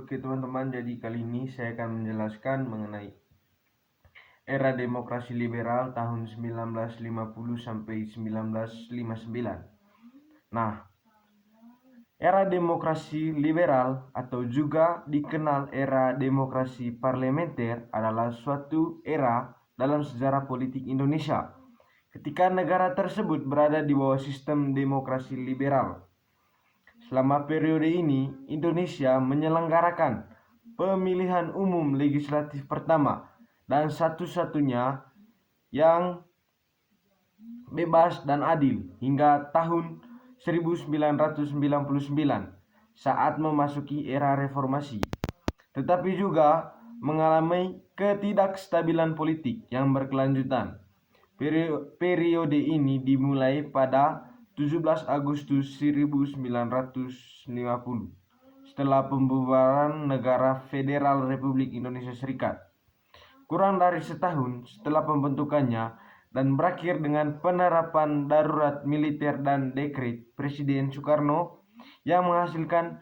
Oke teman-teman, jadi kali ini saya akan menjelaskan mengenai era demokrasi liberal tahun 1950 sampai 1959. Nah, era demokrasi liberal atau juga dikenal era demokrasi parlementer adalah suatu era dalam sejarah politik Indonesia ketika negara tersebut berada di bawah sistem demokrasi liberal. Selama periode ini, Indonesia menyelenggarakan pemilihan umum legislatif pertama dan satu-satunya yang bebas dan adil hingga tahun 1999 saat memasuki era reformasi. Tetapi juga mengalami ketidakstabilan politik yang berkelanjutan. Periode ini dimulai pada 17 Agustus 1950 setelah pembubaran Negara Federal Republik Indonesia Serikat, kurang dari setahun setelah pembentukannya, dan berakhir dengan penerapan darurat militer dan dekret Presiden Soekarno yang menghasilkan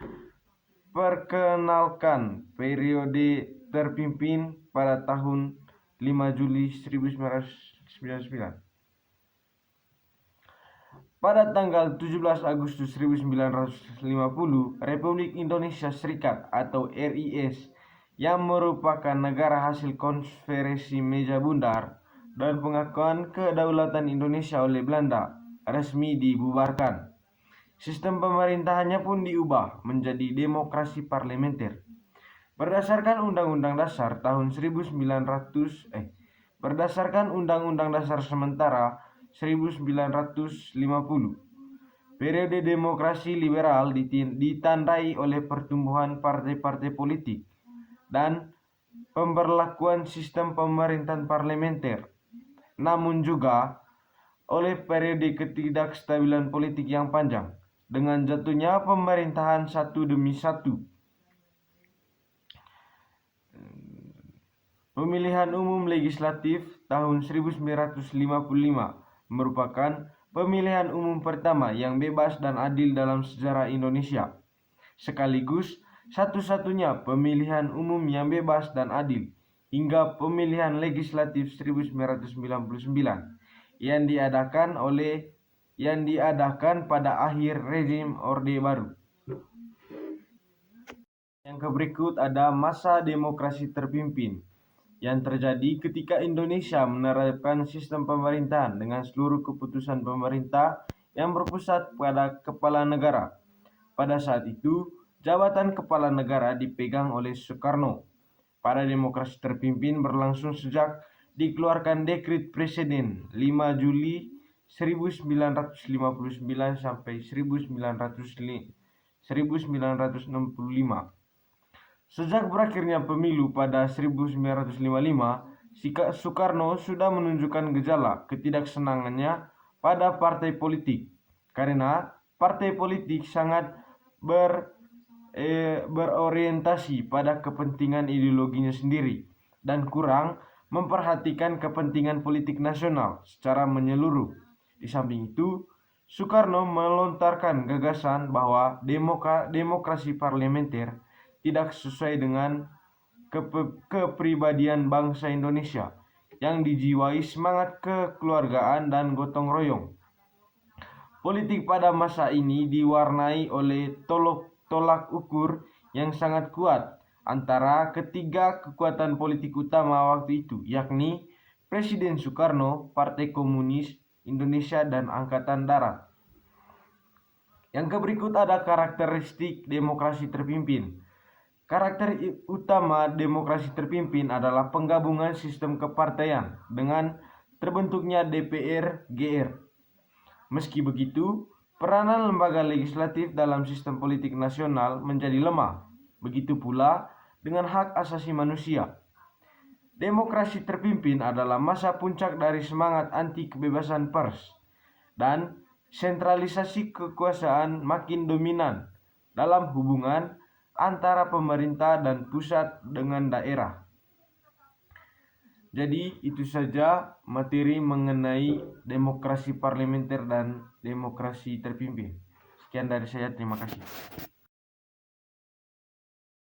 perkenalkan periode terpimpin pada tahun 5 Juli 1999. Pada tanggal 17 Agustus 1950, Republik Indonesia Serikat atau RIS yang merupakan negara hasil konferensi meja bundar dan pengakuan kedaulatan Indonesia oleh Belanda resmi dibubarkan. Sistem pemerintahannya pun diubah menjadi demokrasi parlementer. Berdasarkan Undang-Undang Dasar tahun 1950, sementara 1950. Periode demokrasi liberal ditandai oleh pertumbuhan partai-partai politik dan pemberlakuan sistem pemerintahan parlementer, namun juga oleh periode ketidakstabilan politik yang panjang dengan jatuhnya pemerintahan satu demi satu. Pemilihan umum legislatif tahun 1955 merupakan pemilihan umum pertama yang bebas dan adil dalam sejarah Indonesia, sekaligus satu-satunya pemilihan umum yang bebas dan adil hingga pemilihan legislatif 1999 yang diadakan pada akhir rezim Orde Baru. Yang berikut ada masa demokrasi terpimpin yang terjadi ketika Indonesia menerapkan sistem pemerintahan dengan seluruh keputusan pemerintah yang berpusat pada kepala negara. Pada saat itu, jabatan kepala negara dipegang oleh Soekarno. Pada demokrasi terpimpin berlangsung sejak dikeluarkan dekret Presiden 5 Juli 1959 sampai 1965. Sejak berakhirnya pemilu pada 1955, Soekarno sudah menunjukkan gejala ketidaksenangannya pada partai politik karena partai politik sangat berorientasi pada kepentingan ideologinya sendiri dan kurang memperhatikan kepentingan politik nasional secara menyeluruh. Di samping itu, Soekarno melontarkan gagasan bahwa demokrasi parlementer tidak sesuai dengan kepribadian bangsa Indonesia yang dijiwai semangat kekeluargaan dan gotong royong. Politik pada masa ini diwarnai oleh tolak ukur yang sangat kuat antara ketiga kekuatan politik utama waktu itu, yakni Presiden Soekarno, Partai Komunis Indonesia, dan Angkatan Darat. Yang berikut ada karakteristik demokrasi terpimpin. Karakter utama demokrasi terpimpin adalah penggabungan sistem kepartaian dengan terbentuknya DPR-GR. Meski begitu, peranan lembaga legislatif dalam sistem politik nasional menjadi lemah. Begitu pula dengan hak asasi manusia. Demokrasi terpimpin adalah masa puncak dari semangat anti kebebasan pers dan sentralisasi kekuasaan makin dominan dalam hubungan antara pemerintah dan pusat dengan daerah. Jadi itu saja materi mengenai demokrasi parlementer dan demokrasi terpimpin. Sekian dari saya, terima kasih.